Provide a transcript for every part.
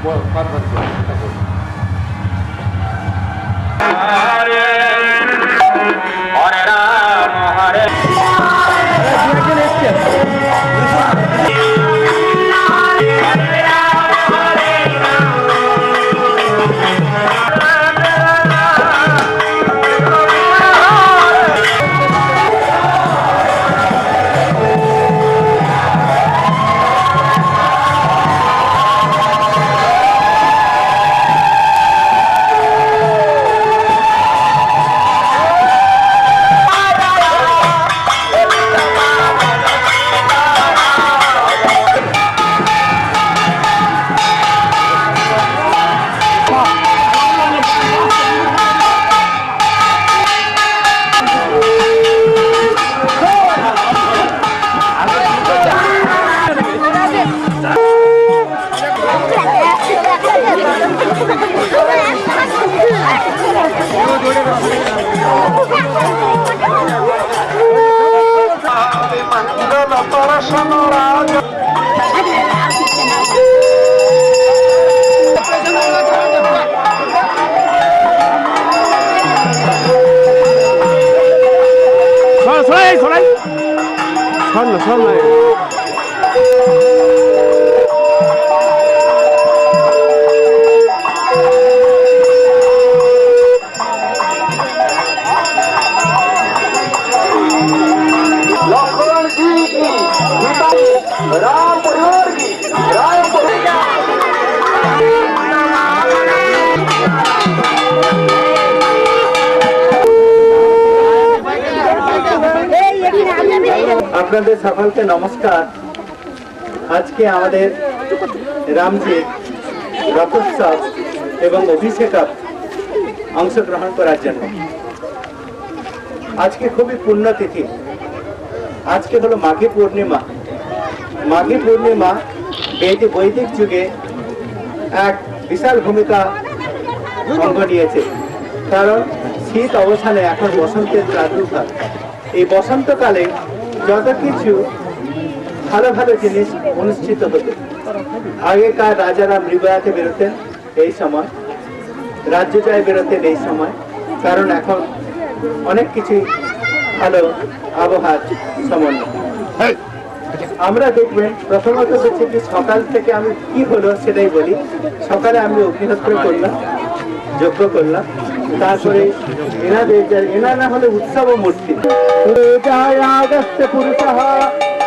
Convert করে থাকুন। আপনাদের সকলকে নমস্কার। আজকে আমাদের রামজি রথোৎসব এবং অভিষেকত অংশগ্রহণ করার জন্য আজকে খুবই পুণ্যতিথি। আজকে হলো মাঘী পূর্ণিমা। মাঘী পূর্ণিমা বৈদিক যুগে এক বিশাল ভূমিকা অঙ্গ নিয়েছে, কারণ শীত অবসানে এখন বসন্তের প্রাদুর্ভাব। এই বসন্তকালে যত কিছু ভালো ভালো জিনিস অনুষ্ঠিত হতো। আগেকার রাজারা মৃগয়াতে বেরোতেন এই সময়, রাজ্য জয় বেরোতেন এই সময়, কারণ এখন অনেক কিছুই ভালো আবহাওয়ার সমন্বয়। আমরা দেখবেন প্রথমত হচ্ছে কি সকাল থেকে আমি কি হলো সেটাই বলি। সকালে আমি অগ্নিহোত্র করলাম, যজ্ঞ করলাম, তারপরে এনারা হলে উৎসব মূর্তি। পুরুষঃ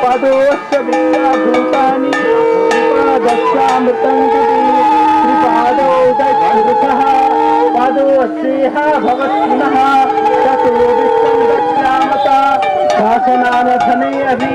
পাদোশ্চ বিদ্যাভূতানি ত্রিপাদৌ দক্ষিণঃ পাদোশ্চেহ ভবৎপুনঃ ততো বিশ্বং দক্ষ্যামতা শাসনানধনে অভি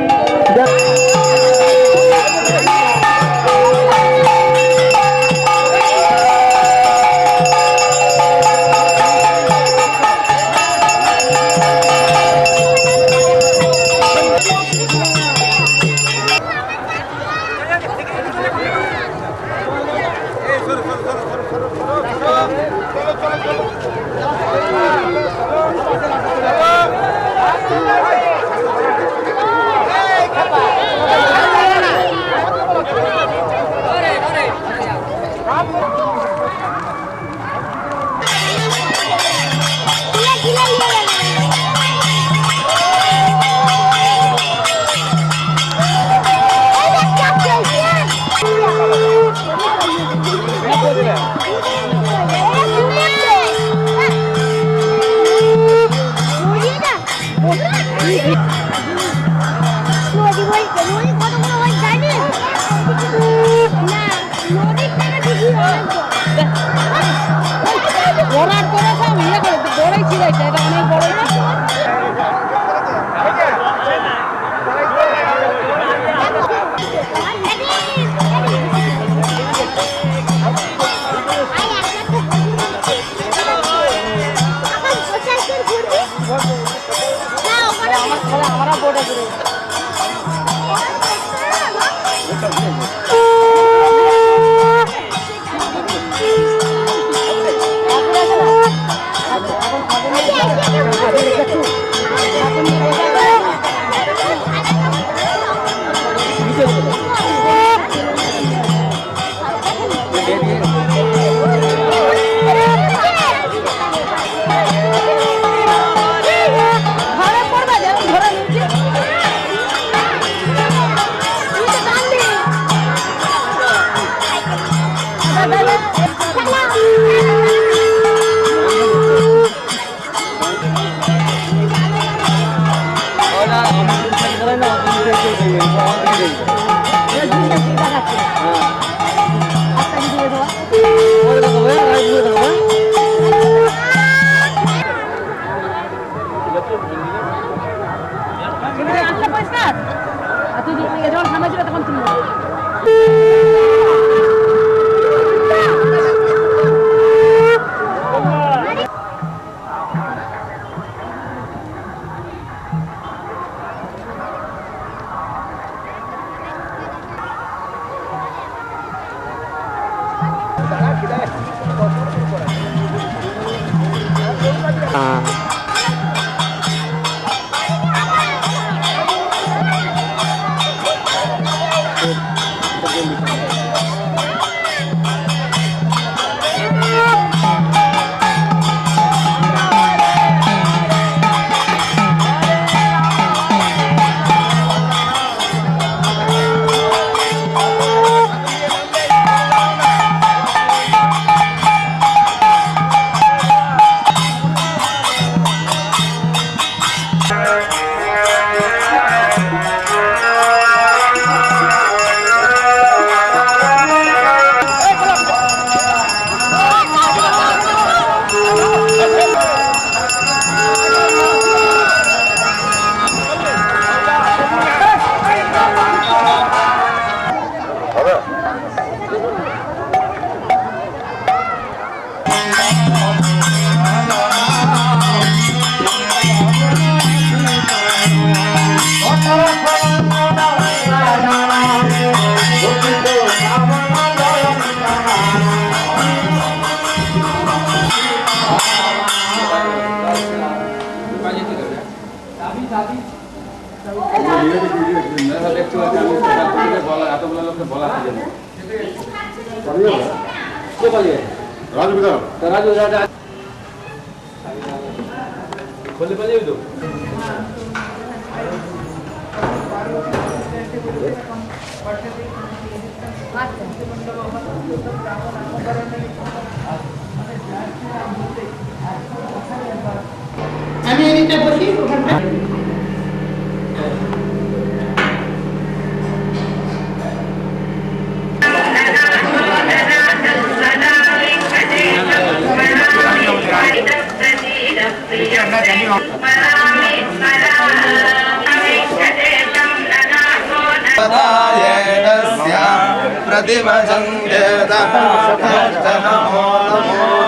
আমি এদিকে বসি ওখানটা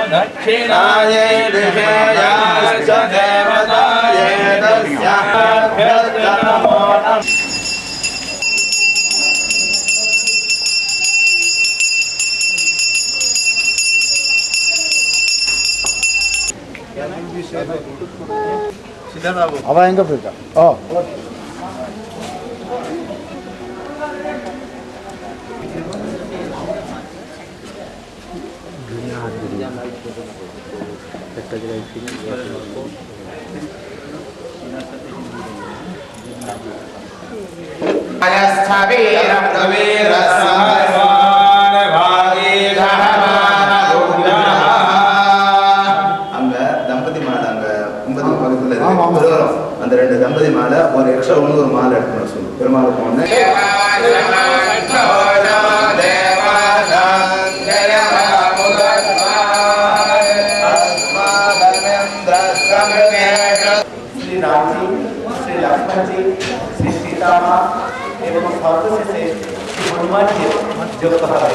दक्षिणाय दिशयाश्च देवताय तस्याभ्यश्च नमो नमः Aber eingefüllt. Oh. அந்த ரெண்டு தம்பதி மாலை ஒரு எக்ஸ்ட்ரா இன்னொரு மாலை எடுக்கணும் சொல்லு பெருமாள் போன श्री राम जी श्री लक्ष्मण जी श्री सीता माँ एवं সর্বশেষে হনুমানকে যুক্ত হবে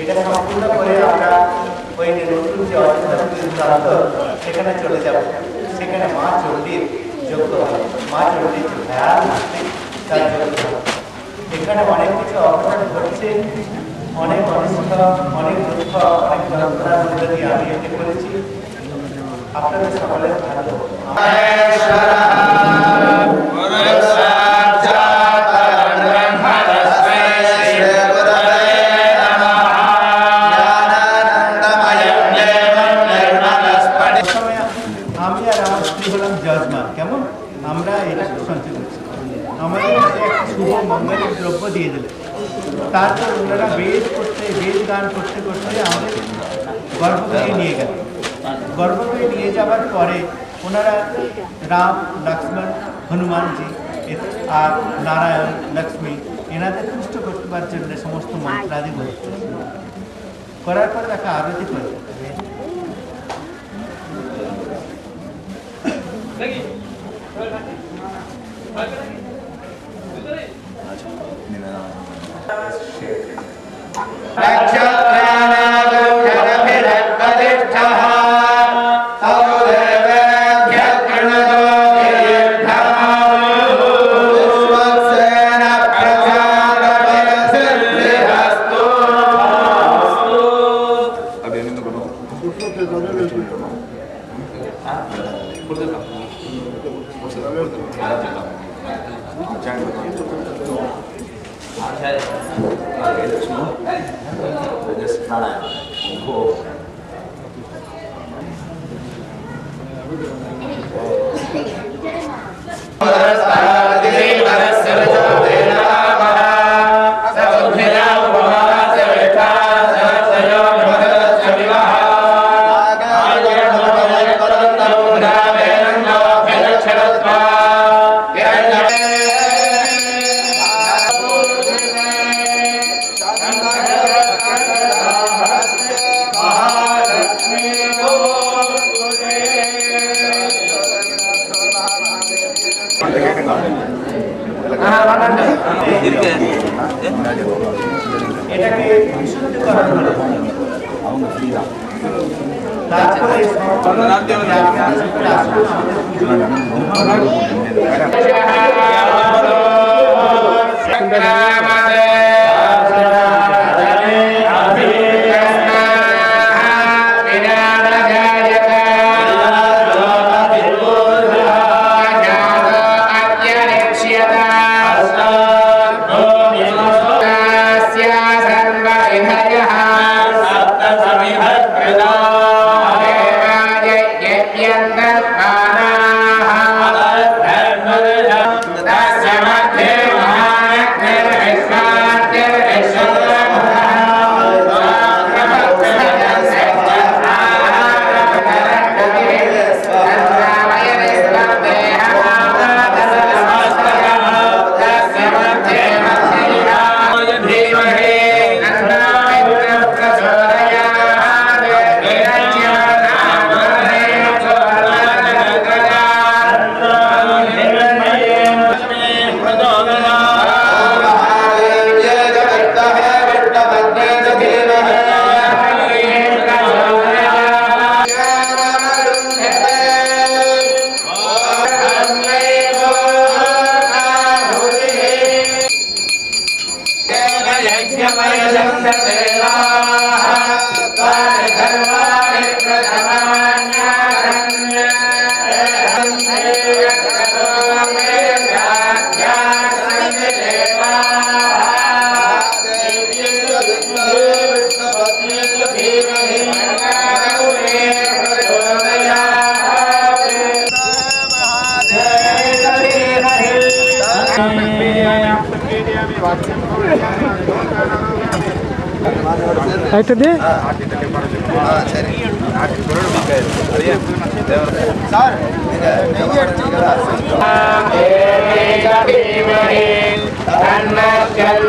এটা সম্পূর্ণ করে আমরা ওই নতুন যে অযোধ্যা সেখানে চলে যাব সেখানে মা চণ্ডীর যুক্ত হবে মা চণ্ডীর ধ্যান তার যুক্ত হবে এখানে অনেক কিছু অঘটন ঘটছে অনেক অনিষ্ট অনেক দুঃখ অনেক পরম্পরার মধ্যে দিয়ে আমি এটি করেছি আপনাদের সকলের ভালো বেদ গান করতে করতে আমাদের গর্ভগৃহে নিয়ে গেল। গর্ভগৃহে নিয়ে যাওয়ার পরে ওনারা রাম, লক্ষ্মণ, হনুমানজি আর নারায়ণ, লক্ষ্মী এনাদের তুষ্ট করবার জন্য সমস্ত মন্ত্রাদি বলতে করার পরে তাকে আরতি করে। এটাকে বিশুদ্ধ করা হলো। তারপরে একটা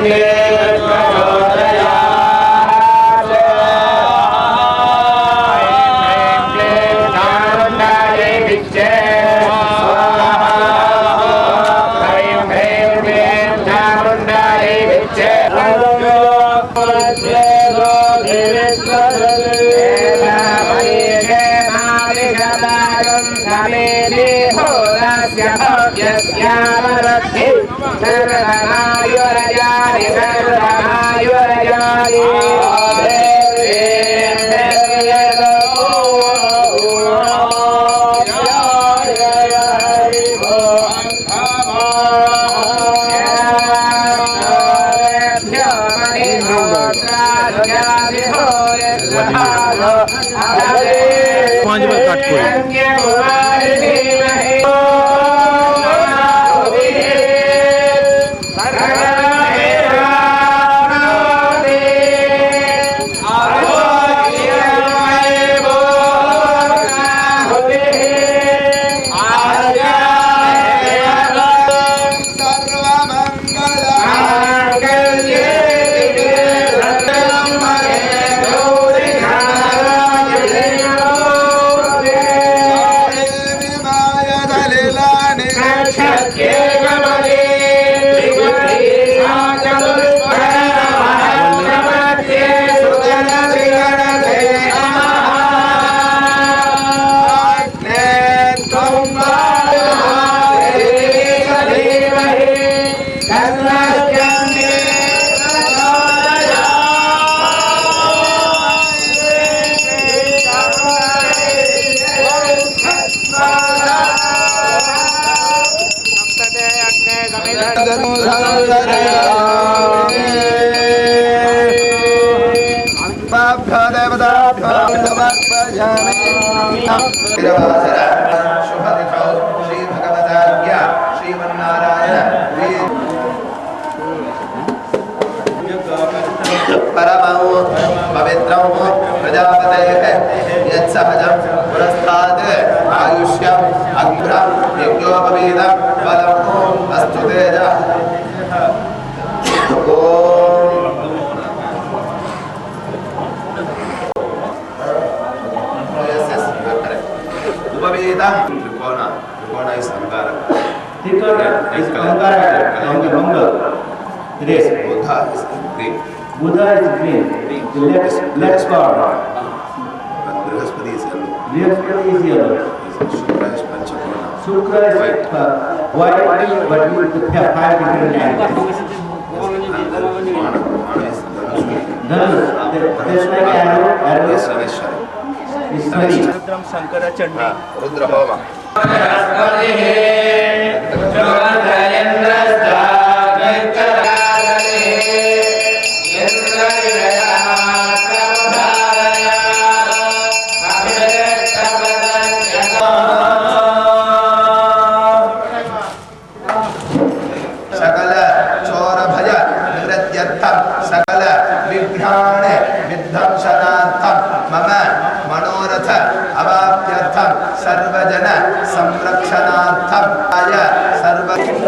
দিয়ে श्री भगवदाज्ञ श्रीमन्नारायण परमो पवित्रं प्रजापतेः यत्सहजं पुरस्तात् आयुष्यम् अग्रं यज्ञोपवीतं बलम् अस्तु तेजः उपवीतं त्रिकोण is Ankara. Trikona is Ankara, Yes, Buddha is green. Buddha is green. Let's go. But Brihaspati is yellow. Brihaspati is yellow. Shukra is Panchakona. Shukra is white, but we have 5 different lands. Mana is Dhanush. That's like arrow. Yes, Raneshwari. Rudram Shankar Chandi Rudra Homa. सकल चोर भय निवृत्त्यर्थम सकल विघ्नान् विध्वंसनार्थम मम मनोरथ अवाप्त्यर्थम सर्वजन संरक्षणार्थम आय सर्व चैल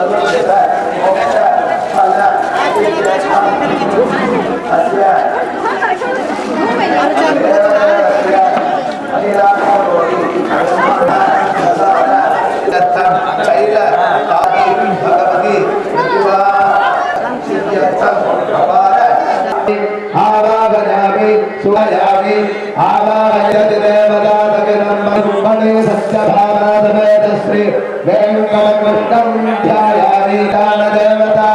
भगवती आवागयामि सुयामि आवागयति देवता सकलं मणि सत्यभामासमेत श्री वेंकटकृष्णं ध्यायामि दान देवता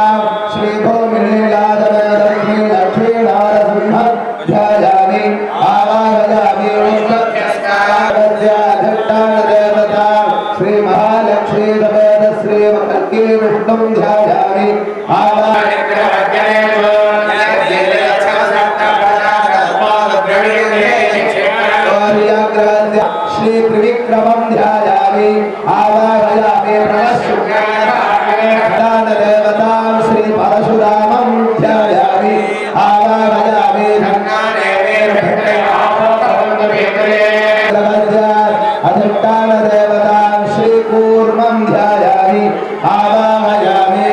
श्री भूमिलीलासमेत श्री लक्ष्मीनारसिंहं ध्यायामि आवागयामि सत्यस्काराध्याधिष्ठान देवता श्री महालक्ष्मी समेत श्री कल्की विष्णुं ध्यायामि श्री त्रिविक्रमं ध्यायामि आवाहयामि प्रणश्दान देवतां श्री परशुरामं ध्यायामि आवाहयामि अधिष्ठान देवतां श्री कूर्मं ध्यायामि आवाहयामि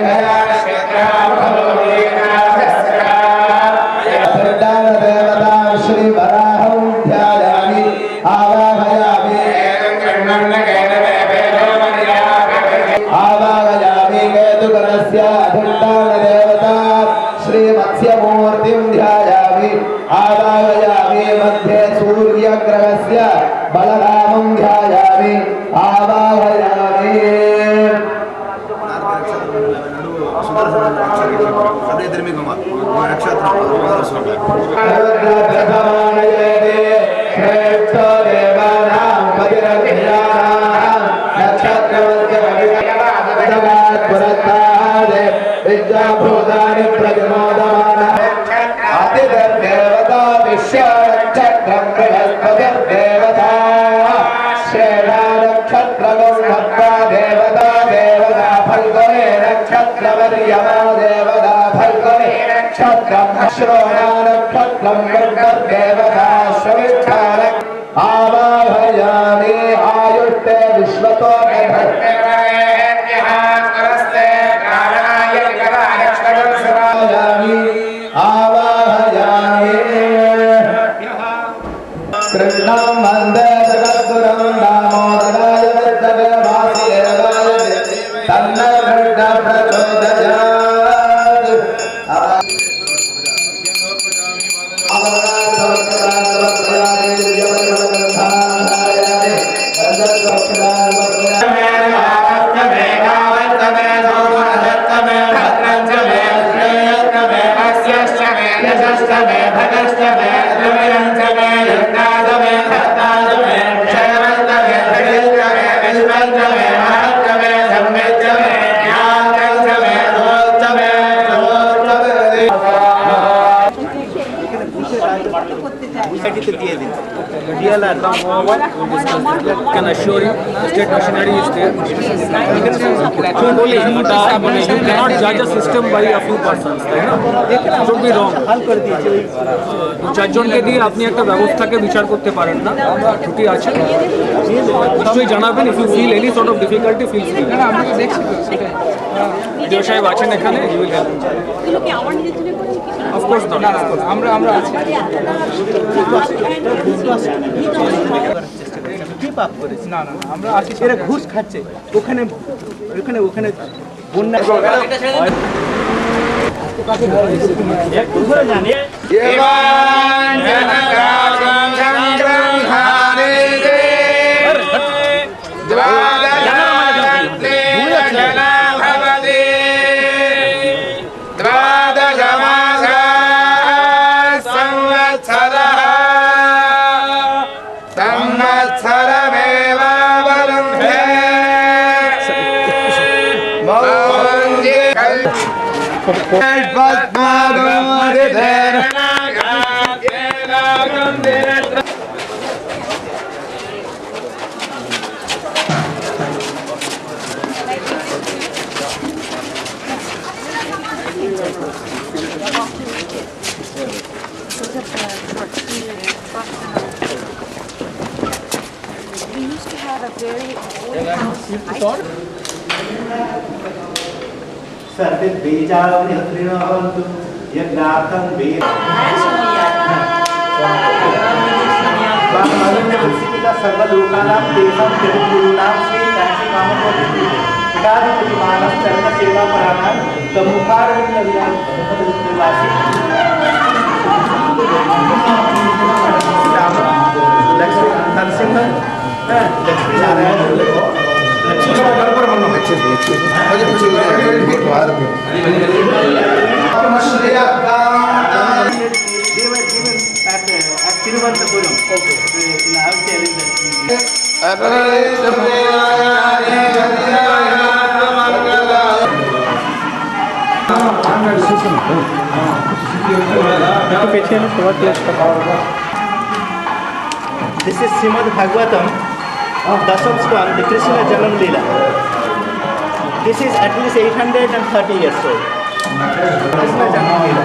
अधिष्ठान देवतां श्री वराहं ध्यायामि आवाहयामि केतुगणस्य अधिष्ठान देवता श्री मत्स्यमूर्तिं ध्यायामि आवाहयामि मध्ये सूर्यग्रहस्य बलरामं ध्यायामि आवाहयामि श्रेष्ठ देवानां कविरभियानां नक्षत्रस्य पुरस्तादे विद्याभूतानि प्रविमोदमानः अतिदेवता विश्वनक्षत्रं बृहस्पतिर्देवता श्रेणा नक्षत्रगं भक्ता देवता देवता फल्गुने नक्षत्रवर्यमा देवता फल्गुने नक्षत्रं श्रोणा नक्षत्रं देवता श्रविष्ठानक् आवाहयामि आयुष्टे विश्वतो आवाहयामि कृष्णं वन्दे जगद्गुरुं दामोदराय विद्महे वासुदेवाय तन्नो कृष्णः प्रचोदयात् বিষয়টিতে দিয়ে দিন DLR Can assure you, state machinery is there. মানে you cannot judge a system by a few persons, তাই না? Should be wrong. হাল করে দিয়েছে ওই চারজনকে দিয়ে আপনি একটা ব্যবস্থাকে বিচার করতে পারেন না, ছুটি আছে নিশ্চয়ই জানাবেন। If you feel any sort of difficulty feel free. Video সাহেব আছেন এখানে, he will help. Of course not, আমরা আছি। কি পাপ করেছে? না আমরা আছি। এরা ঘুষ খাচ্ছে ওখানে ওখানে ওখানে বন্যা একটু ঘুরে যান। We used to have a very old house. सर्वे बीजावनि हत्रिणहन्तु यज्ञार्थं बीज सर्वलोकानां देशं जगद्गुरूणां Shri Kashi Kamakoti पितादिपतिमानं चरणसेवापराणां तमुखारविन्दविरां भगवद्निवासी Lakshmi Narasimha Lakshmi Narayan They were given at Tiruvananthapuram. Okay. I was telling This is Srimad Bhagavatam, Dasam Skan, the Krishna Janam Leela. This is at least 830 years old. Krishna Janam Leela.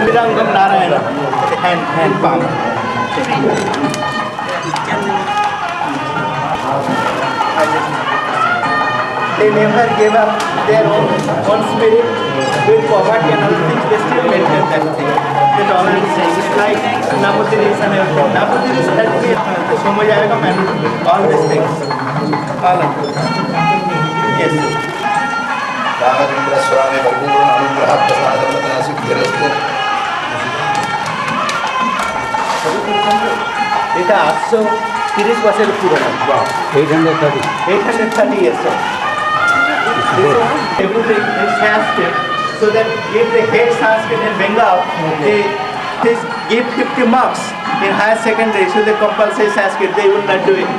Virangam Narayana, hand palm. They never gave up their own spirit with poverty and other things. They still maintain that thing. They always say it's like Napudiris and everything. Napudiris helped me Somajayagam and all these things. All of them. Yes. Raghavendra स्वामी परिपूर्ण अनुग्रह प्रसाद सिद्धिरस्तु। এটা 830 বছরের পুরনো। 830 years old. Everything is Sanskrit, so that if they hate Sanskrit in Bengal, they give 50 marks in higher secondary, so they compulsory Sanskrit, they will not do it.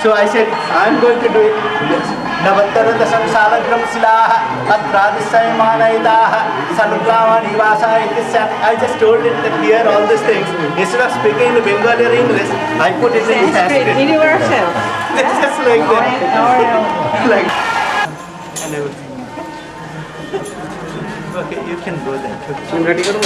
So I said, I'm going to do it. Navattaradasam salagram silaha adradisayamanaitaha salugramanivasa. I just told it that here all these things, instead of speaking in Bengali or English, I put it in Sanskrit. Universal. It's just like that. Like and everything. Okay, you can go then. ready করব?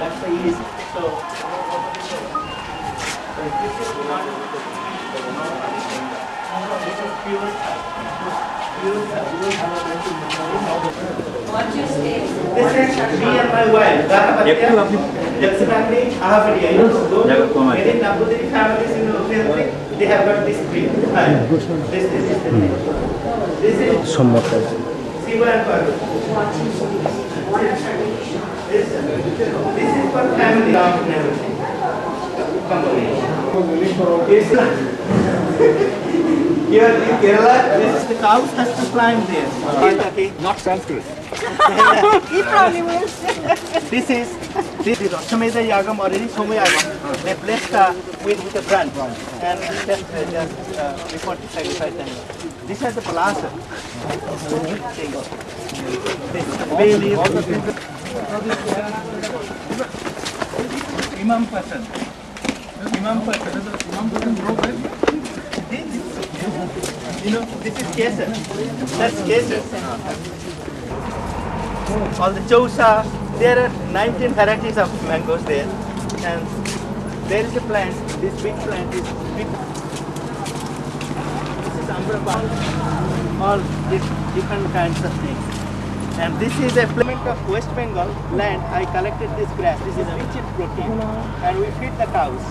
That's the easy. So, this is not. This is pure. This is me and my wife. Jakshanagni, Ahavadiya. Many Nambudiri families in Uttarakhand, they have got this tree. This is the thing. This is Shiva and Parvati. This is for family and everything. Here in Kerala, the cows has to climb there. Not Sanskrit. He probably will. This is Ashwamedha Yagam or any Soma Yagam. They bless with the branch and just before the sacrifice. This is the palasa. Imam person. Imam person. You know, this is kesar. That's kesar. All the chosa, there are 19 varieties of mangoes there. And there is a plant, this big plant is big. This is amrapal. All these different kinds of things. And this is a plant of West Bengal land. I collected this grass. This is rich in protein. And we feed the cows.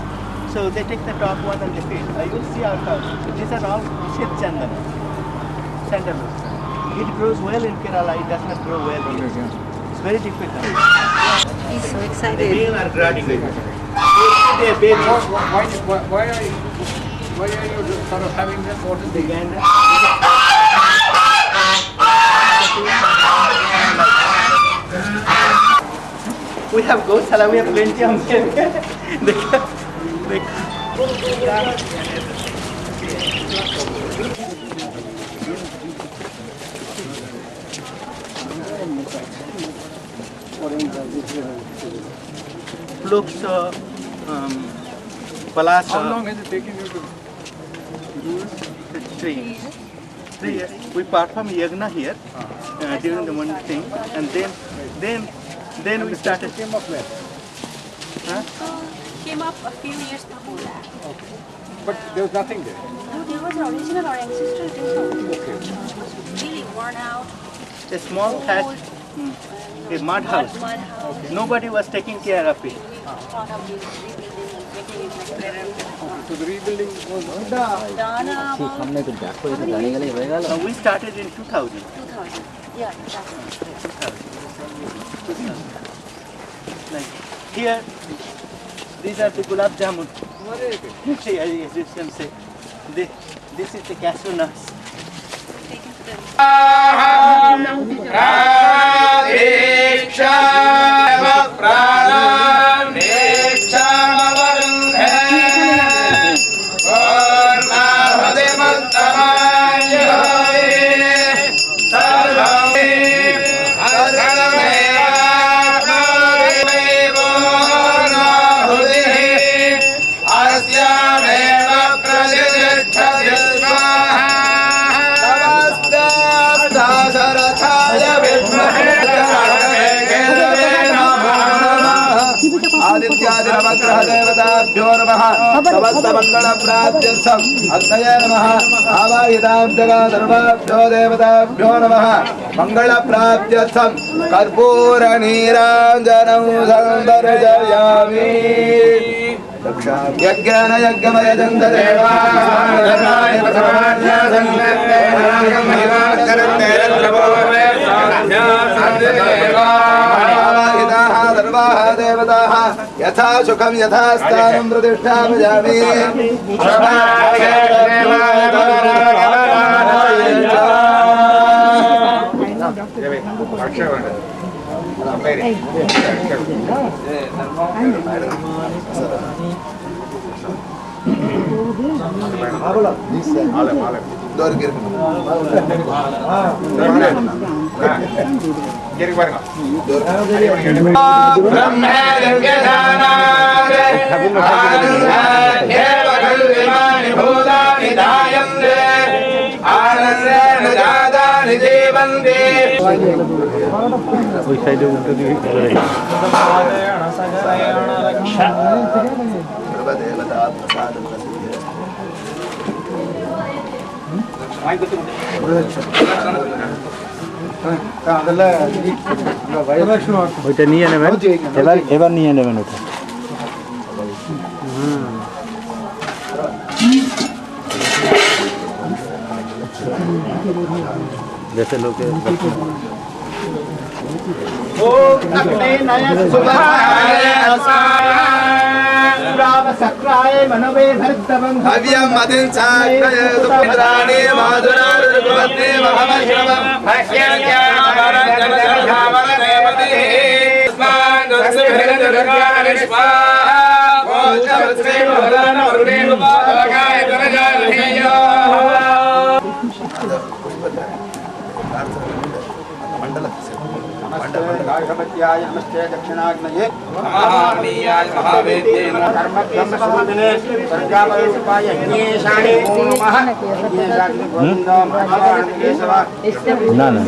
So they take the top one and they feed. You will see our cows. These are all Shit Chandana. Sandalwood. It grows well in Kerala. It does not grow well here. It's very difficult. He's so The excited. male are graduated. Their babies. Why are you sort of having this? What is the Gander. We have Gosala, we have plenty of them. Flux, Palasa. How long has it taken you to do this? 3 years. 3 years. We perform yagna here during the morning thing, and then we started. Came up a few years before that. But there was nothing there. No, there was an original or ancestral thing. It was really worn out. A small thatch, a mud house. Mud house. Nobody was taking care of it. Thought of this rebuilding and making it like better. So the rebuilding was Done about We started in 2000. 2000. Yeah, that's Like here, these are the gulab jamun. See, as you can say, this is the cashew nuts. taken to them. आदित्यादिनवग्रह देवताभ्यो नमः समस्तमङ्गलप्राप्त्यर्थम् अग्नये नमः आवाहितां जगदर्वाभ्यो देवताभ्यो नमः मङ्गलप्राप्त्यर्थं कर्पूरनीराञ्जनं संदर्शयामि यज्ञान यज्ञमयजन्त सर्वाः देवताः यथा सुखं यथा स्थानं प्रतिष्ठापयामि ওইটা নিয়ে নেবেন এবার নিয়ে নেবেন ওটা দেশে লোকে ओम अग्ने नयन सुभाय राम सक्राय मनवे भर्तवं हव्यं मतिं चाक्रयतु पुत्राणि माधुरारुपत्ने महामश्रवं गाढमत्याय नमस्ते दक्षिणाग्नये महामीयाय महावेद्ये कर्मब्रह्मसुदिने प्रजापतिपाय यज्ञेशाणे नमः यज्ञेशाग्नि गोविन्द महावाणकेशव ना ना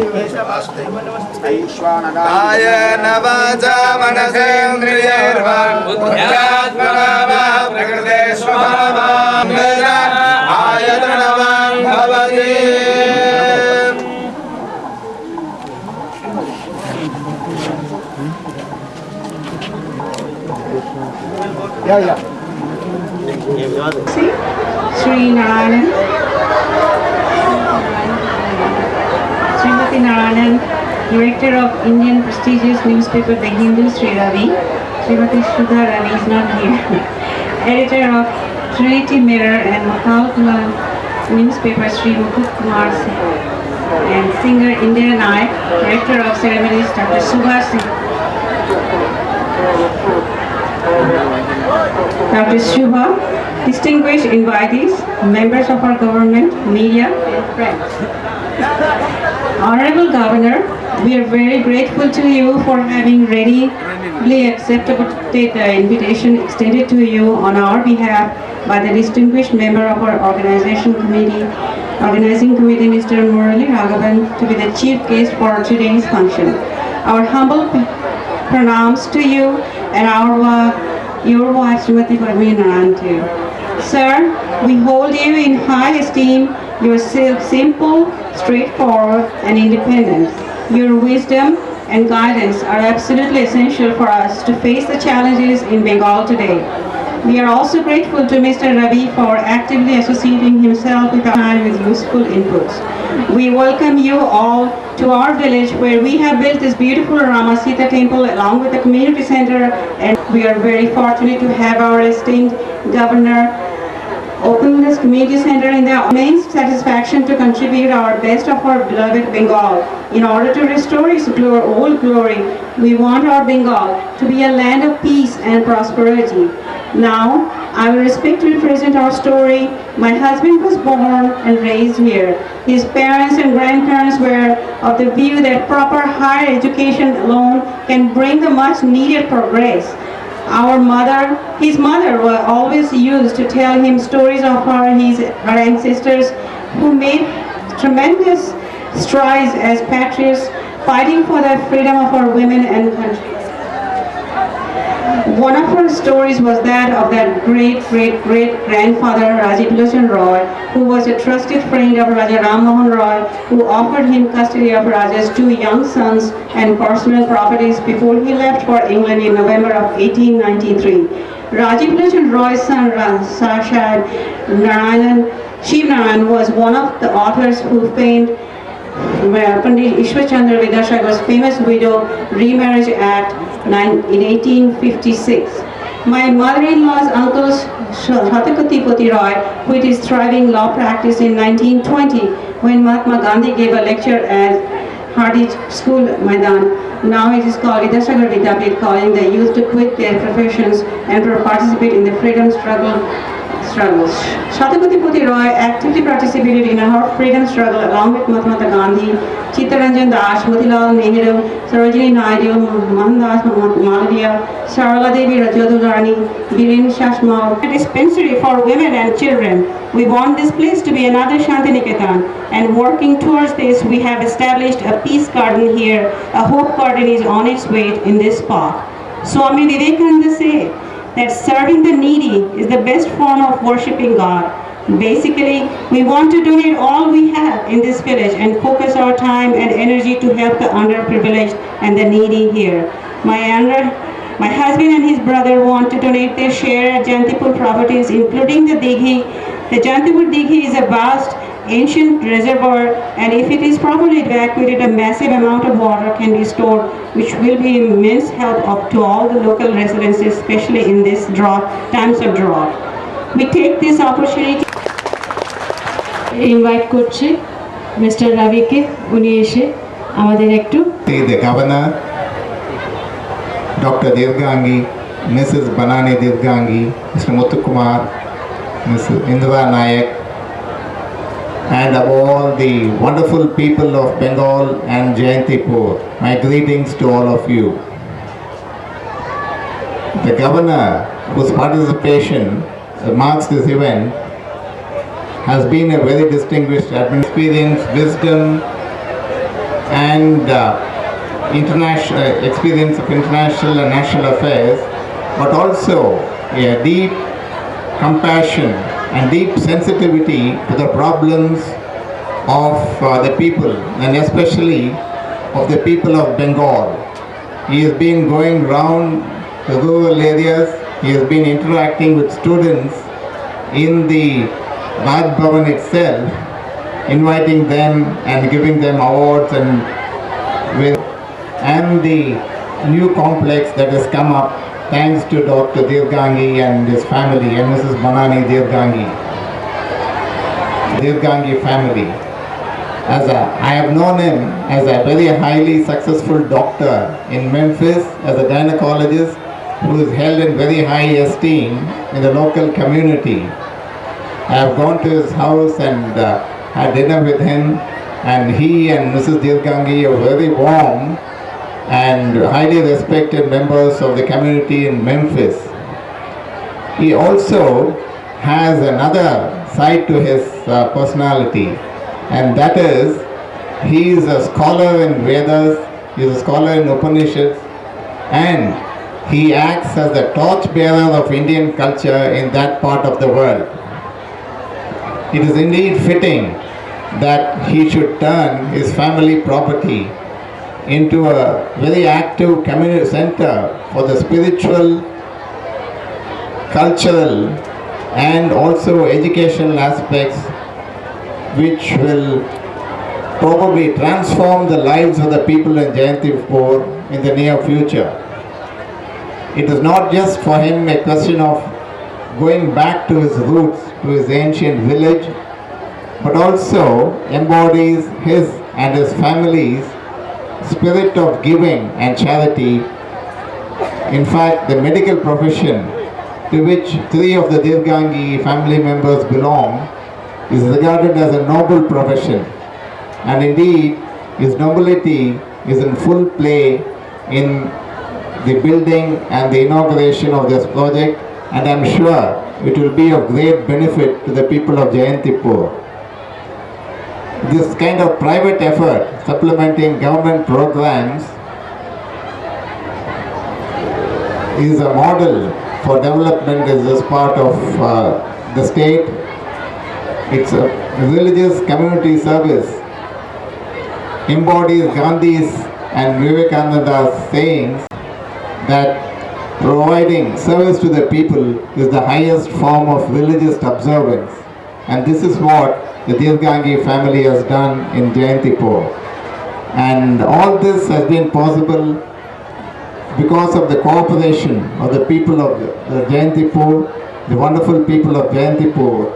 ऐश्वानगाय नवाचा मनसेन्द्रियैर्वान् बुद्ध्यात्मना वा प्रकृते स्वभावान् आयतनवान् भवति Sri Narayanan, Srimati Narayanan, Director of Indian prestigious newspaper The Hindu, Sri Ravi. Srimati Sudha Ravi is not here. Editor of Trinity Mirror and Mahalkula newspaper Sri Mukut Kumar Singh. And singer India Nayak, Director of ceremonies Dr. Subhash Singh. Dr. Shubha, distinguished invitees, members of our government, media, and friends. Honorable Governor, we are very grateful to you for having readily accepted the invitation extended to you on our behalf by the distinguished member of our organizing committee, Mr. Murali Raghavan, to be the chief guest for today's function. Our humble pranams to you and your wife, Srimati Parveen Narayan too. Sir, we hold you in high esteem. You are simple, straightforward, and independent. Your wisdom and guidance are absolutely essential for us to face the challenges in Bengal today. We are also grateful to Mr. Ravi for actively associating himself with our time with useful inputs. We welcome you all to our village where we have built this beautiful Ramasita temple along with the community center, and we are very fortunate to have our esteemed governor open this community center in the immense satisfaction to contribute our best of our beloved Bengal. In order to restore its old glory, we want our Bengal to be a land of peace and prosperity. Now, I will respectfully present our story. My husband was born and raised here. His parents and grandparents were of the view that proper higher education alone can bring the much needed progress. His mother was always used to tell him stories of her ancestors who made tremendous strides as patriots fighting for the freedom of our women and country. One of her stories was that of their great-great-great-grandfather Rajiv Lochan Roy, who was a trusted friend of Raja Ram Mohan Roy, who offered him custody of Raja's 2 young sons and personal properties before he left for England in November of 1893. Rajiv Lochan Roy's son Sashad Shiv Narayan was one of the authors who famed Pandit Ishwar Chandra Vidyasagar's famous widow remarriage act in 1856. My mother-in-law's uncle Shatakatipati Roy quit his thriving law practice in 1920 when Mahatma Gandhi gave a lecture at Hardy School Maidan. Now it is called Vidyasagar Vidyapit, calling the youth to quit their professions and to participate in the freedom struggles. Shatakatipati Roy actively participated in her freedom struggle along with Mahatma Gandhi, Chittaranjan Das, Motilal Nehru, Sarojini Naidu, Mohandas Malviya, Sarala Devi Rajodharani, Biren Shashmal. A dispensary for women and children. We want this place to be another Shantiniketan, and working towards this, we have established a peace garden here. A hope garden is on its way in this spot. Swami Vivekananda said that serving the needy is the best form of worshipping God. Basically, we want to donate all we have in this village and focus our time and energy to help the underprivileged and the needy here. My husband and his brother want to donate their share at Jantipur properties, including the Dighi. The Jantipur Dighi is a vast ancient reservoir, and if it is properly evacuated, a massive amount of water can be stored, which will be immense help to all the local residents, especially in this times of drought. We take this opportunity. Invite করছি mister রাবিকে, উনি এসে আমাদের একটু The Governor, Dr. Devgangi, Mrs. Banani Devgangi, Mr. Muthukumar, Mrs. Indra Nayak, and of all the wonderful people of Bengal and Jayantipur, my greetings to all of you. The Governor, whose participation marks this event, has been a very distinguished experience, wisdom, and international experience of international and national affairs, but also a deep compassion and deep sensitivity to the problems of the people, and especially of the people of Bengal. He has been going round the rural areas. He has been interacting with students in the Raj Bhavan itself, inviting them and giving them awards, and the new complex that has come up thanks to Dr. Devgangi and his family and Mrs. Banani Devgangi family. I have known him as a very highly successful doctor in Memphis, as a gynecologist who is held in very high esteem in the local community. I have gone to his house and had dinner with him, and he and Mrs. Devgangi are very warm and highly respected members of the community in Memphis. He also has another side to his personality, and that is he is a scholar in Vedas, he is a scholar in Upanishads, and he acts as the torchbearer of Indian culture in that part of the world. It is indeed fitting that he should turn his family property into a very active community center for the spiritual, cultural, and also educational aspects, which will probably transform the lives of the people in Jayantipur in the near future. It is not just for him a question of going back to his roots, to his ancient village, but also embodies his and his family's spirit of giving and charity. In fact, the medical profession to which 3 of the Devgangi family members belong is regarded as a noble profession, and indeed his nobility is in full play in the building and the inauguration of this project, and I am sure it will be of great benefit to the people of Jayantipur. This kind of private effort supplementing government programs is a model for development in this part of the state. It's a religious community service, embodies Gandhi's and Vivekananda's sayings that providing service to the people is the highest form of religious observance, and this is what the Devgangi family has done in Jayantipur. And all this has been possible because of the cooperation of the people of the Jayantipur, the wonderful people of Jayantipur,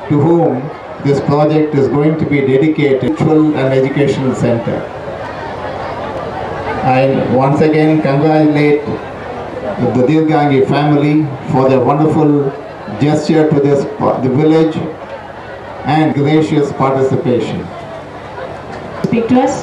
to whom this project is going to be dedicated, spiritual and educational center. I once again congratulate the Devgangi family for their wonderful gesture to the village and gracious participation. speak to us.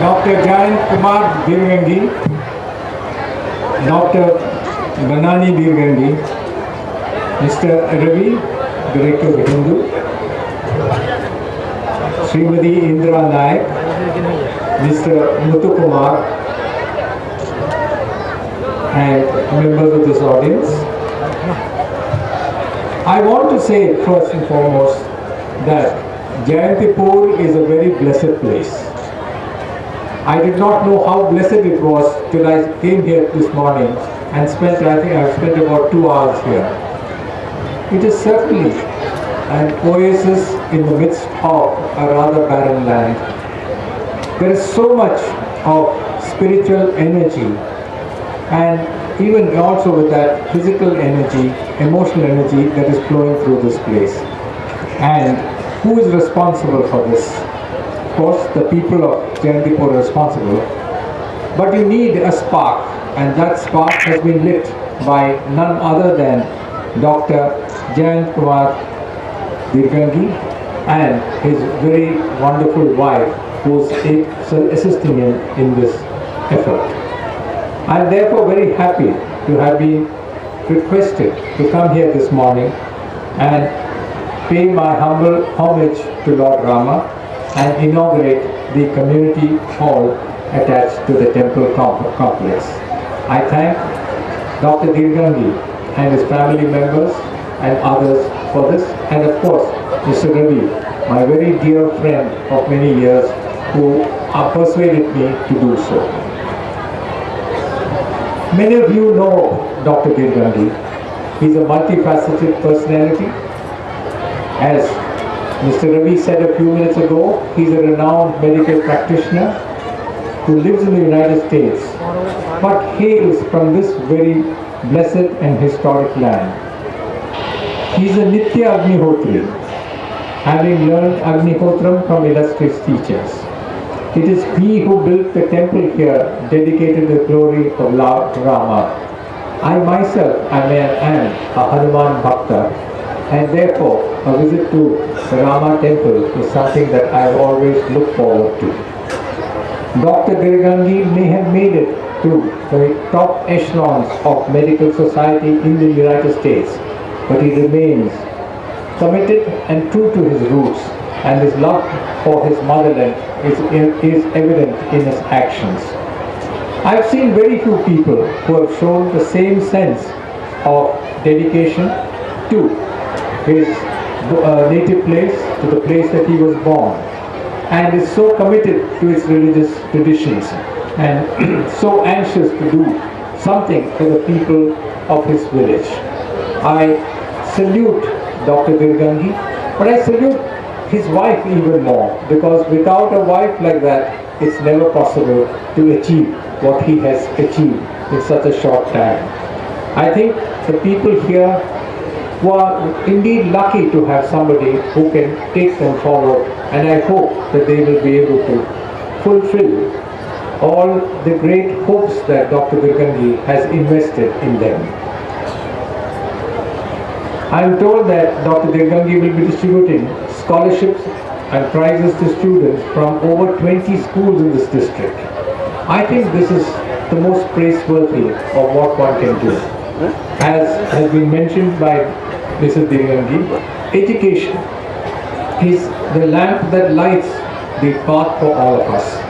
Dr. Jayant Kumar Devgangi, Dr. Banani Devgangi, Mr. Ravi, Director of Hindu, Srimati Indra Nayak, Mr. Muthukumar, and members of this audience. I want to say first and foremost that Jayantipur is a very blessed place. I did not know how blessed it was till I came here this morning and I've spent about 2 hours here. It is certainly an oasis in the midst of a rather barren land. There is so much of spiritual energy, and even also with that physical energy, emotional energy that is flowing through this place. And who is responsible for this? Of course, the people of Jayantipur are responsible. But you need a spark, and that spark has been lit by none other than Dr. Jayant Kumar Dirgangi and his very wonderful wife, who is assisting him in this effort. I am therefore very happy to have been requested to come here this morning and pay my humble homage to Lord Rama and inaugurate the community hall attached to the temple complex. I thank Dr. Dirgangi and his family members and others for this, and of course Mr. Ravi, my very dear friend of many years, who persuaded me to do so. Many of you know Dr. Dirgangi. He's a multifaceted personality. As Mr. Ravi said a few minutes ago, he's a renowned medical practitioner who lives in the United States, but hails from this very blessed and historic land. He is a Nitya Agnihotri, having learned Agnihotram from illustrious teachers. It is he who built the temple here, dedicated to the glory of Lord Rama. I myself am a Hanuman Bhakta, and therefore a visit to the Rama temple is something that I always look forward to. Dr. Dirgangi may have made it to the top echelons of medical society in the United States, but he remains committed and true to his roots, and his love for his motherland is evident in his actions. I've seen very few people who have shown the same sense of dedication to his native place, to the place that he was born, and is so committed to its religious traditions and so anxious to do something for the people of his village. I salute Dr. Dirgangi, but I salute his wife even more, because without a wife like that, it's never possible to achieve what he has achieved in such a short time. I think the people here who are indeed lucky to have somebody who can take them forward, and I hope that they will be able to fulfill all the great hopes that Dr. Dirgangi has invested in them. I am told that Dr. Dirgangi will be distributing scholarships and prizes to students from over 20 schools in this district. I think this is the most praiseworthy of what one can do. As has been mentioned by Mrs. Dirgangi, education is the lamp that lights the path for all of us.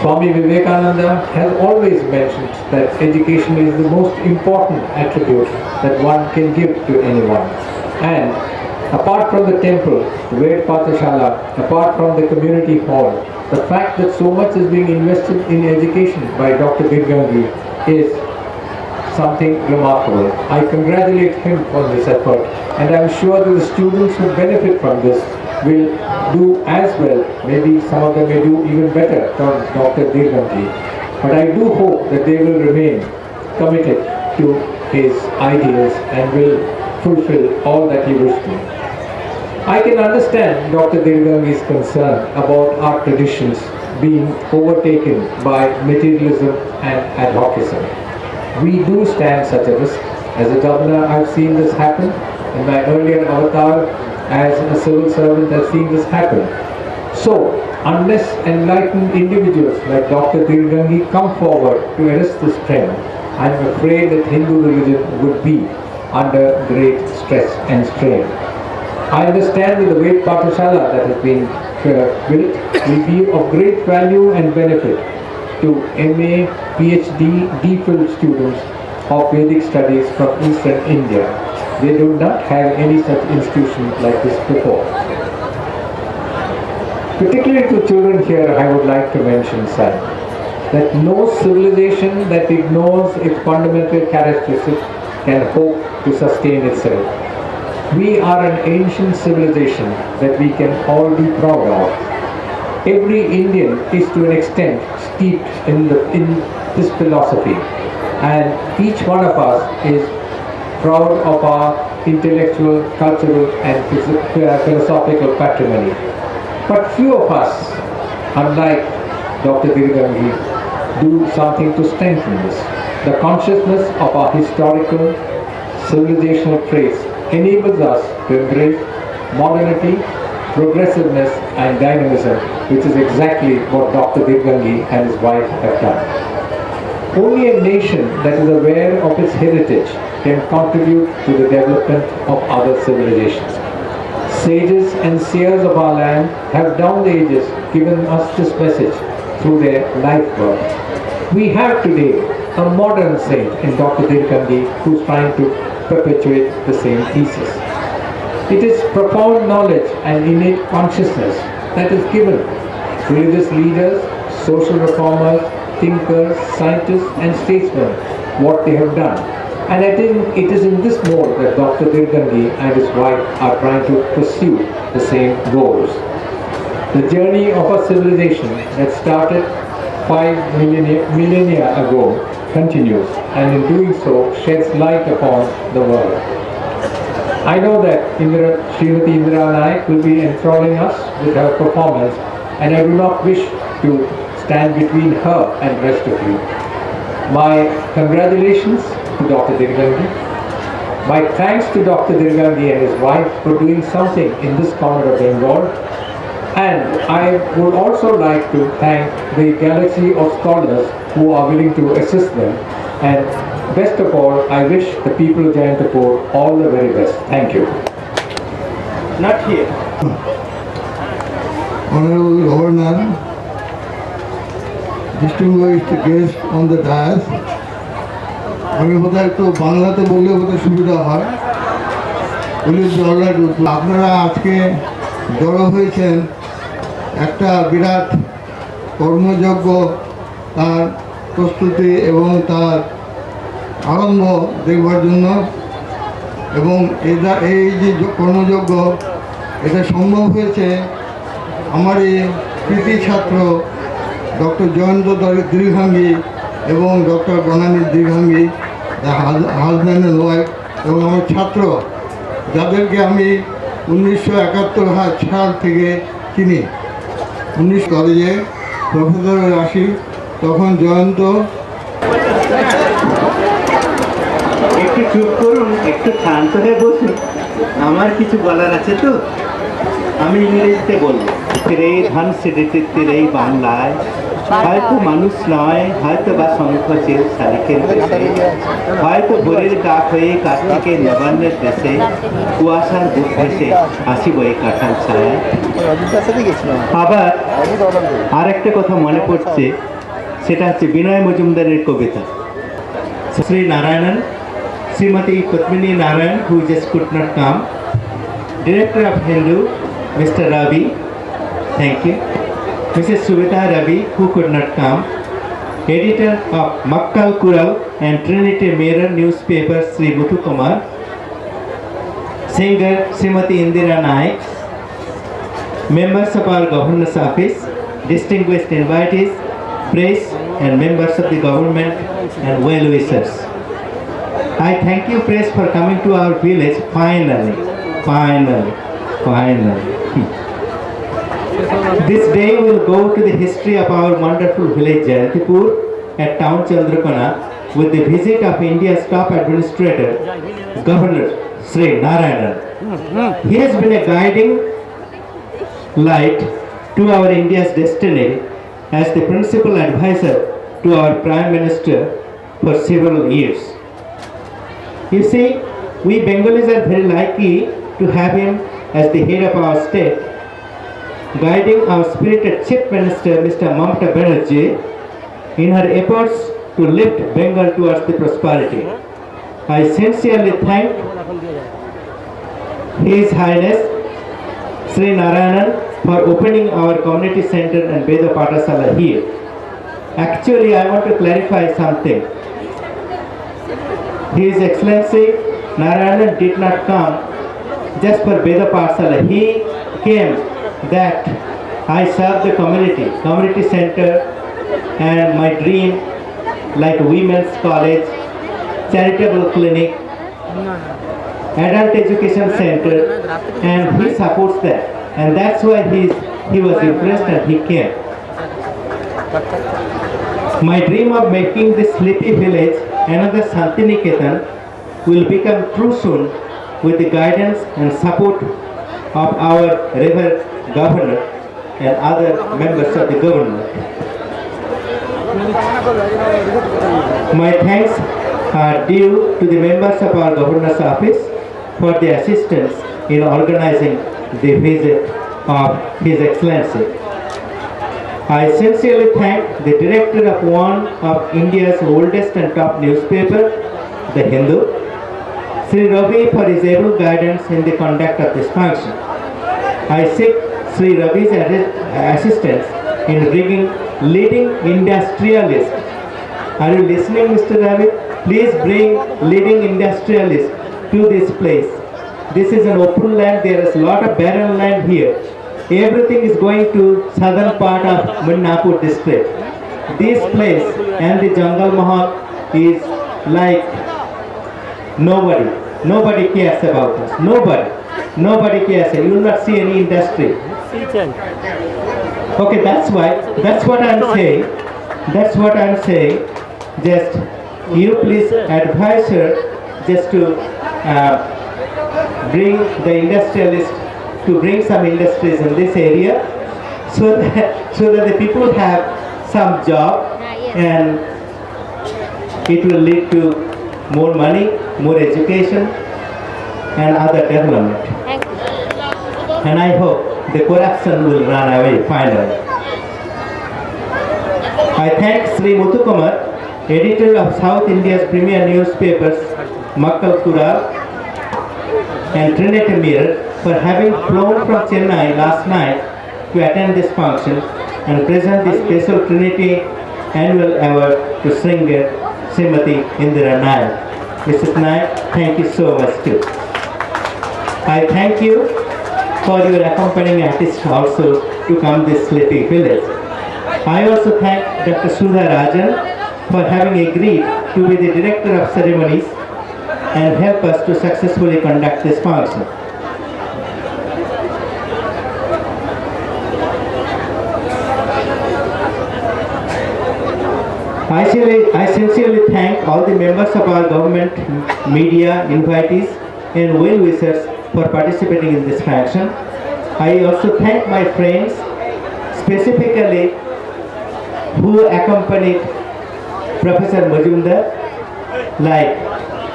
Swami Vivekananda has always mentioned that education is the most important attribute that one can give to anyone. And apart from the temple, the Ved Pathashala, apart from the community hall, the fact that so much is being invested in education by Dr. Dirgangi is something remarkable. I congratulate him on this effort, and I am sure that the students who benefit from this will do as well. Maybe some of them may do even better than Dr. Dirgangi. But I do hope that they will remain committed to his ideas and will fulfill all that he wished to. I can understand Dr. Dirgangi's concern about our traditions being overtaken by materialism and ad hocism. We do stand such a risk. As a governor, I've seen this happen. In my earlier avatar, as a civil servant, I've seen this happen. So, unless enlightened individuals like Dr. Dirgangi come forward to arrest this trend, I'm afraid that Hindu religion would be under great stress and strain. I understand that the Ved Pathashala that has been built will be of great value and benefit to MA, PhD, DPhil students of Vedic studies from Eastern India. They do not have any such institution like this before. Particularly to children here, I would like to mention, sir, that no civilization that ignores its fundamental characteristics can hope to sustain itself. We are an ancient civilization that we can all be proud of. Every Indian is to an extent steeped in this philosophy, and each one of us is proud of our intellectual, cultural and philosophical patrimony. But few of us, unlike Dr. Dirgangi, do something to strengthen this. The consciousness of our historical, civilizational traits enables us to embrace modernity, progressiveness and dynamism, which is exactly what Dr. Dirgangi and his wife have done. Only a nation that is aware of its heritage can contribute to the development of other civilizations. Sages and seers of our land have down the ages given us this message through their life work. We have today a modern saint in Dr. Dirgangi who is trying to perpetuate the same thesis. It is profound knowledge and innate consciousness that is given religious leaders, social reformers, thinkers, scientists and statesmen what they have done. And I think it is in this mode that Dr. Dirgangi and his wife are trying to pursue the same goals. The journey of a civilization that started 5 millennia ago continues, and in doing so sheds light upon the world. I know that Srimati Indira Naik will be enthralling us with her performance, and I do not wish to stand between her and the rest of you. My congratulations to Dr. Dirgangi. My thanks to Dr. Dirgangi and his wife for doing something in this corner of Bengal. And I would also like to thank the galaxy of scholars who are willing to assist them. And best of all, I wish the people of Jayantapur all the very best. Thank you. Not here. Honorable Governor, distinguished guests on the dais, আমি বোধহয় একটু বাংলাতে বললে বোধহয় সুবিধা হয়। Police দরকার আপনারা আজকে জড়ো হয়েছেন একটা বিরাট কর্মযজ্ঞ তার প্রস্তুতি এবং তার আরম্ভ দেখবার জন্য, এবং এই যে কর্মযজ্ঞ এটা সম্ভব হয়েছে আমার এই কৃতি ছাত্র ডক্টর জয়ন্ত দীর্ঘাঙ্গী এবং doctor Banani Dirghangi, husband and wife, এবং আমার ছাত্র যাদেরকে আমি 1971 সাল থেকে চিনি। 19 কলেজে প্রফেসর আসি, তখন জয়ন্ত একটু চুপ করুন, একটু শান্ত হয়ে বসুন, আমার কিছু বলার আছে তো। আমি ইংরেজিতে বলবো। তেরে ধান সেদিতে তেরেই বাংলায়, হয়তো মানুষ নয়, হয়তো বা শঙ্খচিল শালিকের দেশে, হয়তো ভোরের ডাক হয়ে কার্তিকের নবান্নের দেশে, কুয়াশার বুক ভেসে আসিব এই কাঁঠাল ছায়া। আবার আর একটা কথা মনে পড়ছে, সেটা হচ্ছে বিনয় মজুমদারের কবিতা। Shri Narayanan, Shrimati Padmini Narayan, who just could not come, Director of Hindu, Mr. Ravi, thank you, Mrs. Suvita Ravi, who could not come, Editor of Makkal Kural and Trinity Mirror newspaper, Sri Muthu Kumar, Singer Srimati Indira Naik, members of our Governor's Office, distinguished invitees, press and members of the government and well-wishers. I thank you, press, for coming to our village finally. This day will go to the history of our wonderful village Jayantipur at town Chandrakona with the visit of India's top administrator, Governor Sri Narayanan. He has been a guiding light to our India's destiny as the principal advisor to our Prime Minister for several years. You see, we Bengalis are very lucky to have him as the head of our state, guiding our spirited Chief Minister, Mr. Mamata Banerjee, in her efforts to lift Bengal towards the prosperity. I sincerely thank His Highness Sri Narayanan for opening our community center and Veda Pathasala here. Actually, I want to clarify something. His Excellency Narayanan did not come just for Veda Pathasala. He came that I serve the community center, and my dream like women's college, charitable clinic, adult education center, and he supports that, and that's why he was impressed and he came. My dream of making this sleepy village another Santiniketan will become true soon with the guidance and support of our revered governor and other members of the government. My thanks are due to the members of our governor's office for the assistance in organizing the visit of His Excellency. I sincerely thank the director of one of India's oldest and top newspaper, The Hindu, Sri Ravi, for his able guidance in the conduct of this function. I seek Sri Ravi's assistance in bringing leading industrialists. Are you listening, Mr. Ravi? Please bring leading industrialists to this place. This is an open land. There is a lot of barren land here. Everything is going to southern part of Midnapur district. This place and the Jungle Mahal is like nobody cares about us. Nobody cares. You will not see any industry. Okay, that's what I'm saying. Just you please advise her just to bring the industrialists, to bring some industries in this area, so that the people have some job, and it will lead to more money, more education, and other development. And I hope the corruption will run away finally. I thank Sri Muthukumar, editor of South India's premier newspapers, Makkal Kural and Trinity Mirror, for having flown from Chennai last night to attend this function and present the special Trinity annual award to singer Srimati Indira Nayak. Mrs. Nayak, thank you so much too. I thank you for your accompanying artist also to come this sleepy village. I also thank Dr. Sudha Rajan for having agreed to be the director of ceremonies and help us to successfully conduct this function. I sincerely thank all the members of our government, media, invitees, and well-wishers for participating in this function. I also thank my friends, specifically who accompanied Professor Majumdar, like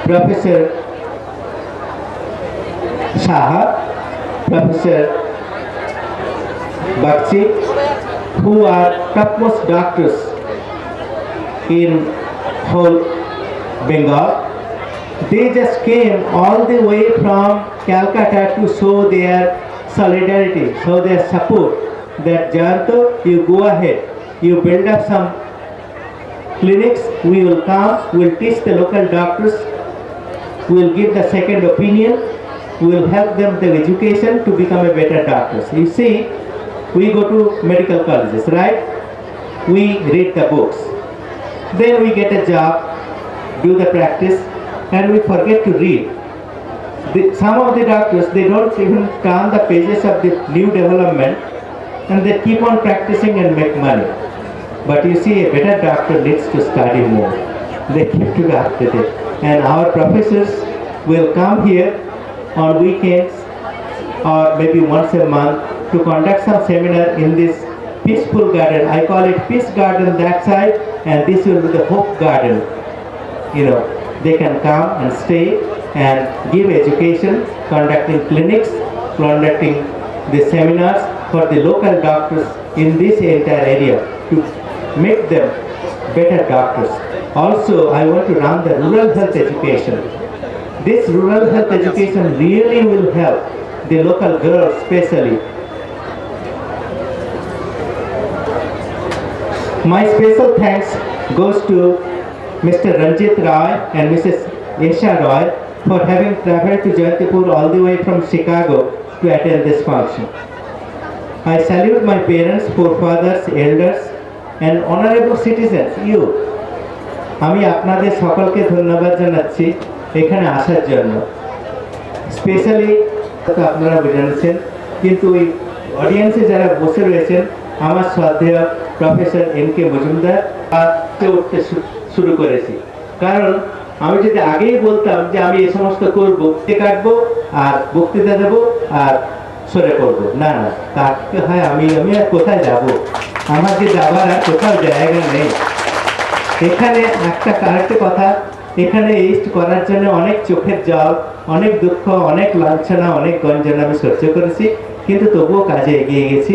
Professor Shah, Professor Bakshi, who are topmost doctors in whole Bengal. They just came all the way from Calcutta to show their solidarity, show their support, that Jayanto, you go ahead, you build up some clinics, we will come, we will teach the local doctors, we will give the second opinion, we will help them the education to become a better doctors. You see, we go to medical colleges, right? We read the books. Then we get a job, do the practice, and we forget to read. Some of the doctors, they don't even turn the pages of the new development, and they keep on practicing and make money. But you see, a better doctor needs to study more. They keep to up with it. And our professors will come here on weekends or maybe once a month to conduct some seminar in this peaceful garden. I call it Peace Garden that side, and this will be the Hope Garden. You know, they can come and stay and give education, conducting clinics, conducting the seminars for the local doctors in this entire area to make them better doctors. Also, I want to run the rural health education. This rural health education really will help the local girls especially. My special thanks goes to Mr. Ranjit Roy and Mrs. Esha Roy for having traveled to Jayantipur all the way from Chicago to attend this function. I salute my parents, forefathers, elders and honorable citizens, you. আমি আপনাদের সকলকে ধন্যবাদ জানাচ্ছি এখানে আসার জন্য। Specially আপনারা জানাচ্ছেন, কিন্তু ওই অডিয়েন্সে যারা বসে রয়েছেন আমার শ্রদ্ধেয় প্রফেসর এম.কে. মজুমদার উঠতে শুরু করেছি। কারণ আমি যদি আগেই বলতাম যে আমি এই সমস্ত করবো, কাটবো আর বক্তৃতা দেবো আর সরে পড়বো, না না, কাটতে হয়। আমি আর কোথায় যাব? আমার যে যাবার আর কোথাও জায়গা নেই। এখানে আরেকটা কথা, এখানে ইস্ট করার জন্য অনেক চোখের জল, অনেক দুঃখ, অনেক লাঞ্ছনা, অনেক গঞ্জনা আমি সহ্য করেছি, কিন্তু তবুও কাজে এগিয়ে গেছি।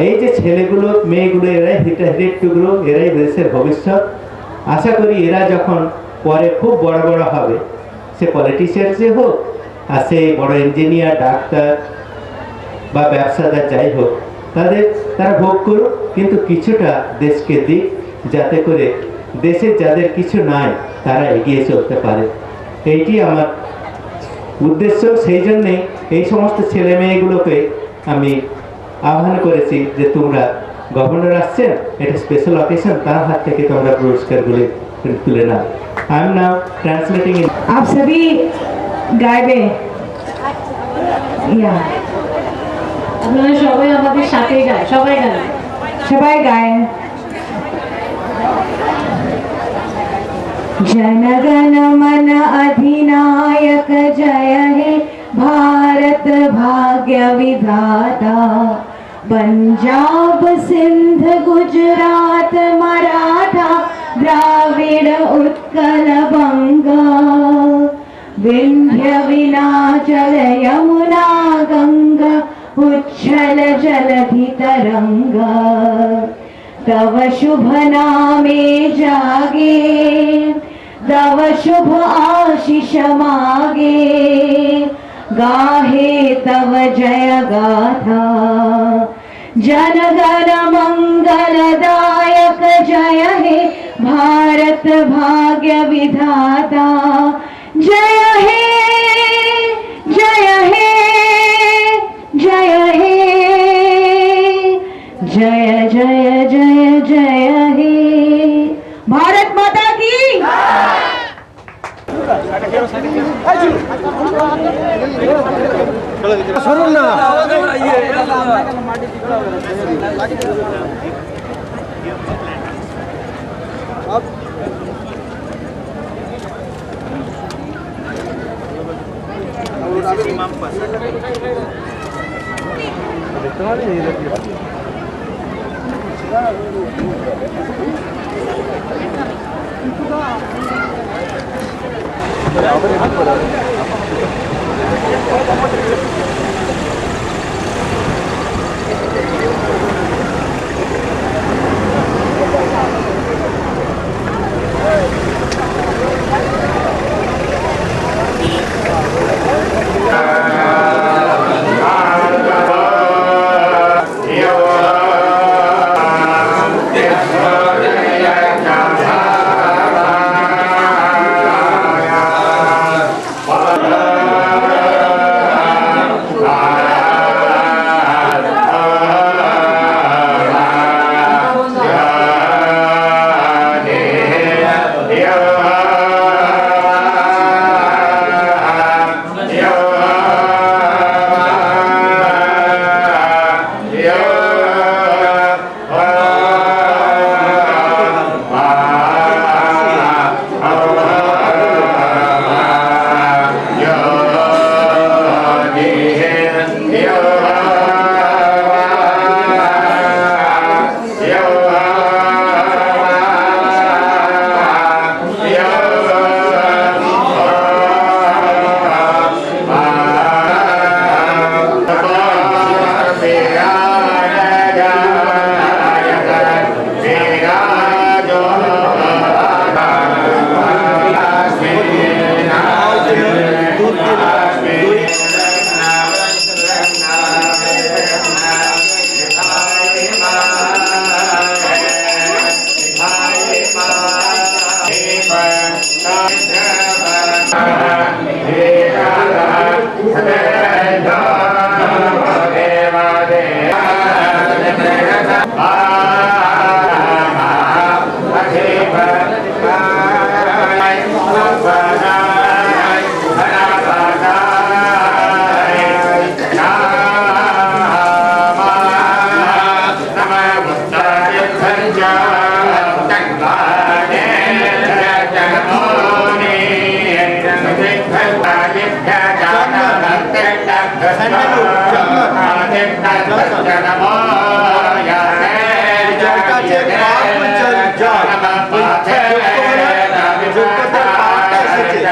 এই যে ছেলেগুলো মেয়েগুলো এরাই হিরেটুকরো, এরাই দেশের ভবিষ্যৎ। আশা করি এরা যখন পরে খুব বড় বড় হবে, সে পলিটিশিয়ান যে হোক আর সে বড় ইঞ্জিনিয়ার, ডাক্তার বা ব্যবসাদার যাই হোক, তারা ভোগ করুক, কিন্তু কিছুটা দেশকে দিক, যাতে করে দেশের যাদের কিছু নাই তারা এগিয়ে চলতে পারে। এইটি আমার উদ্দেশ্য। সেই জন্যে এই সমস্ত ছেলে মেয়েগুলোকে আমি আহ্বান করেছি যে তোমরা, গভর্নর আসছেন, এটা স্পেশাল অকেশন, তার হাত থেকে তোমরা পুরস্কারগুলি তুলে নাও। I am now translating in. आप सभी গাইবে, আপনারা সবাই আমাদের সাথে গায়, সবাই গায়। जनगण मन अधिनायक जय हे भारत भाग्य विधाता, पंजाब सिंध गुजरात मराठा द्राविड़ उत्कल बंगा, विंध्य विनाचल यमुना गंगा उच्छल जलधि तरंगा, तव शुभ नामे जागे, तव शुभ आशीष मागे, गाहे तव जय गाथा, जनगण मंगलदायक जय हे भारत भाग्य विधाता, जय हे जय हे जय हे, जय जय जय जय हे, भारत माता की। স্যান্ডেলউড কাছে পাওয়ারফুল জল যোগ্যতার পাওয়ারটা এসেছে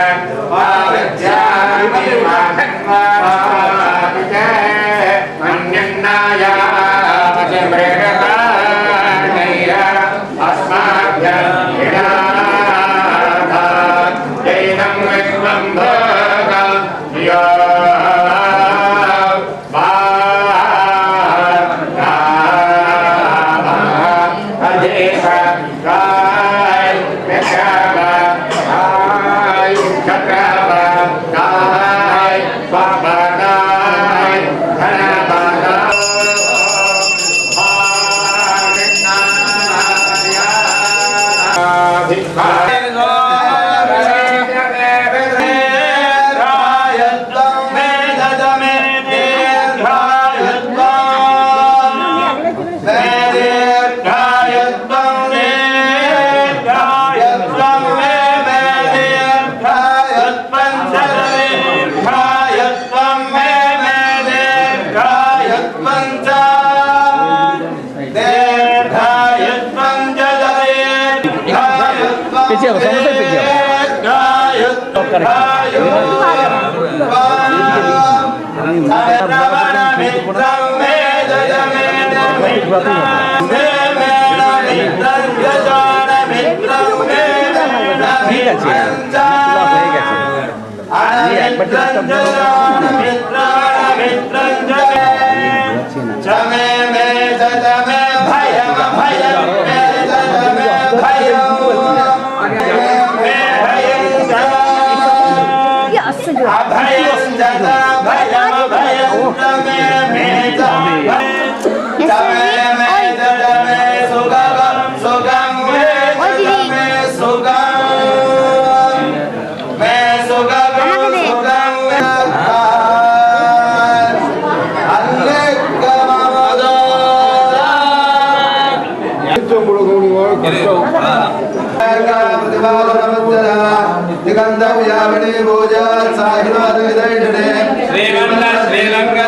ঠিক আছে হয়ে গেছে श्रीमंत श्रीलंका